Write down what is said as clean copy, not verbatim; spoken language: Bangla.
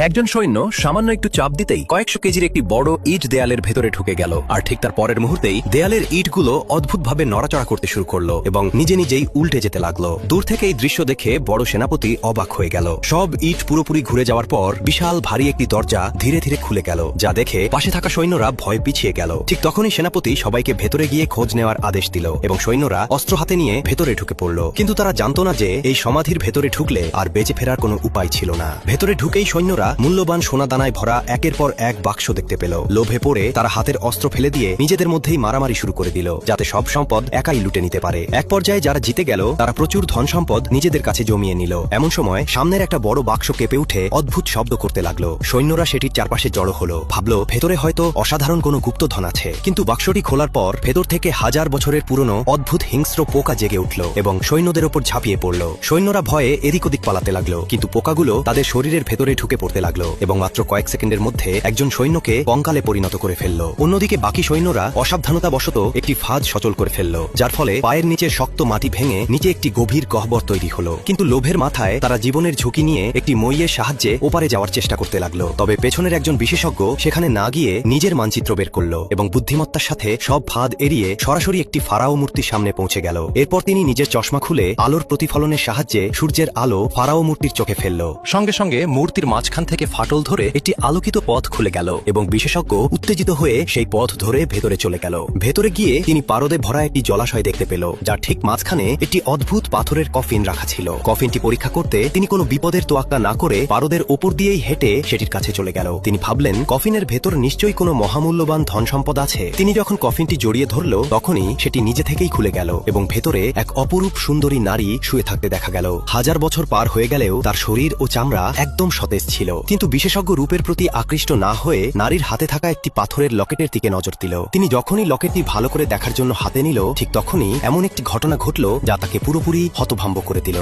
একজন সৈন্য সামান্য একটু চাপ দিতেই কয়েকশো কেজির একটি বড় ইট দেয়ালের ভেতরে ঢুকে গেল, আর ঠিক তার পরের মুহূর্তেই দেয়ালের ইটগুলো অদ্ভুতভাবে নড়াচড়া করতে শুরু করলো এবং নিজে নিজেই উল্টে যেতে লাগলো। দূর থেকে এই দৃশ্য দেখে বড় সেনাপতি অবাক হয়ে গেল। সব ইট পুরোপুরি ঘুরে যাওয়ার পর বিশাল ভারী একটি দরজা ধীরে ধীরে খুলে গেল, যা দেখে পাশে থাকা সৈন্যরা ভয় পিছিয়ে গেল। ঠিক তখনই সেনাপতি সবাইকে ভেতরে গিয়ে খোঁজ নেওয়ার আদেশ দিল এবং সৈন্যরা অস্ত্র হাতে নিয়ে ভেতরে ঢুকে পড়ল। কিন্তু তারা জানতো না যে এই সমাধির ভেতরে ঢুকলে আর বেঁচে ফেরার কোনো উপায় ছিল না। ভেতরে ঢুকেই সৈন্যরা মূল্যবান সোনা দানায় ভরা একের পর এক বাক্স দেখতে পেল। লোভে পড়ে তারা হাতের অস্ত্র ফেলে দিয়ে নিজেদের মধ্যেই মারামারি শুরু করে দিল, যাতে সব সম্পদ একাই লুটে নিতে পারে। এক পর্যায়ে যারা জিতে গেল তারা প্রচুর ধন সম্পদ নিজেদের কাছে জমিয়ে নিল। এমন সময় সামনের একটা বড় বাক্স কেঁপে উঠে অদ্ভুত শব্দ করতে লাগলো। সৈন্যরা সেটির চারপাশে জড়ো হলো, ভাবলো ভেতরে হয়তো অসাধারণ কোনো গুপ্তধন আছে। কিন্তু বাক্সটি খোলার পর ভেতর থেকে হাজার বছরের পুরনো অদ্ভুত হিংস্র পোকা জেগে উঠল এবং সৈন্যদের ওপর ঝাঁপিয়ে পড়ল। সৈন্যরা ভয়ে এদিক ওদিক পালাতে লাগলো, কিন্তু পোকাগুলো তাদের শরীরের ভেতরে ঢুকে পড়তে লাগলো এবং মাত্র কয়েক সেকেন্ডের মধ্যে একজন সৈন্যকে কঙ্কালে পরিণত করে ফেলল। অন্যদিকে বাকি সৈন্যরা অসাবধানতাবশত একটি ফাঁদ সচল করে ফেলল, যার ফলে পায়ের নিচে শক্ত মাটি ভেঙে নিচে একটি গভীর গহ্বর তৈরি হলো। কিন্তু লোভের মাথায় তারা জীবনের ঝুঁকি নিয়ে একটি মইয়ের সাহায্যে ওপারে যাওয়ার চেষ্টা করতে লাগলো। তবে পেছনের একজন বিশেষজ্ঞ সেখানে না গিয়ে নিজের মানচিত্র বের করলো এবং বুদ্ধিমত্তার সাথে সব ফাঁদ এড়িয়ে সরাসরি একটি ফারাও মূর্তির সামনে পৌঁছে গেল। এরপর তিনি নিজের চশমা খুলে আলোর প্রতিফলনের সাহায্যে সূর্যের আলো ফারাও মূর্তির চোখে ফেলল। সঙ্গে সঙ্গে মূর্তির মাঝখান থেকে ফাটল ধরে একটি আলোকিত পথ খুলে গেল এবং বিশেষজ্ঞ উত্তেজিত হয়ে সেই পথ ধরে ভেতরে চলে গেল। ভেতরে গিয়ে তিনি পারদে ভরা একটি জলাশয় দেখতে পেল, যার ঠিক মাঝখানে একটি অদ্ভুত পাথরের কফিন রাখা ছিল। কফিনটি পরীক্ষা করতে তিনি কোনো বিপদের তোয়াক্কা না করে পারদের ওপর দিয়েই হেঁটে সেটির কাছে চলে গেল। তিনি ভাবলেন কফিনের ভেতর নিশ্চয়ই কোনো মহামূল্যবান ধন সম্পদ আছে। তিনি যখন কফিনটি জড়িয়ে ধরল তখনই সেটি নিজে থেকেই খুলে গেল এবং ভেতরে এক অপরূপ সুন্দরী নারী শুয়ে থাকতে দেখা গেল। হাজার বছর পার হয়ে গেলেও তার শরীর ও চামড়া একদম সতেজ ছিল। কিন্তু বিশেষজ্ঞ রূপের প্রতি আকৃষ্ট না হয়ে নারীর হাতে থাকা একটি পাথরের লকেটের দিকে নজর দিল। তিনি যখনই লকেটটি ভালো করে দেখার জন্য হাতে নিল, ঠিক তখনই এমন একটি ঘটনা ঘটল যা তাকে পুরোপুরি হতভম্ব করে দিল।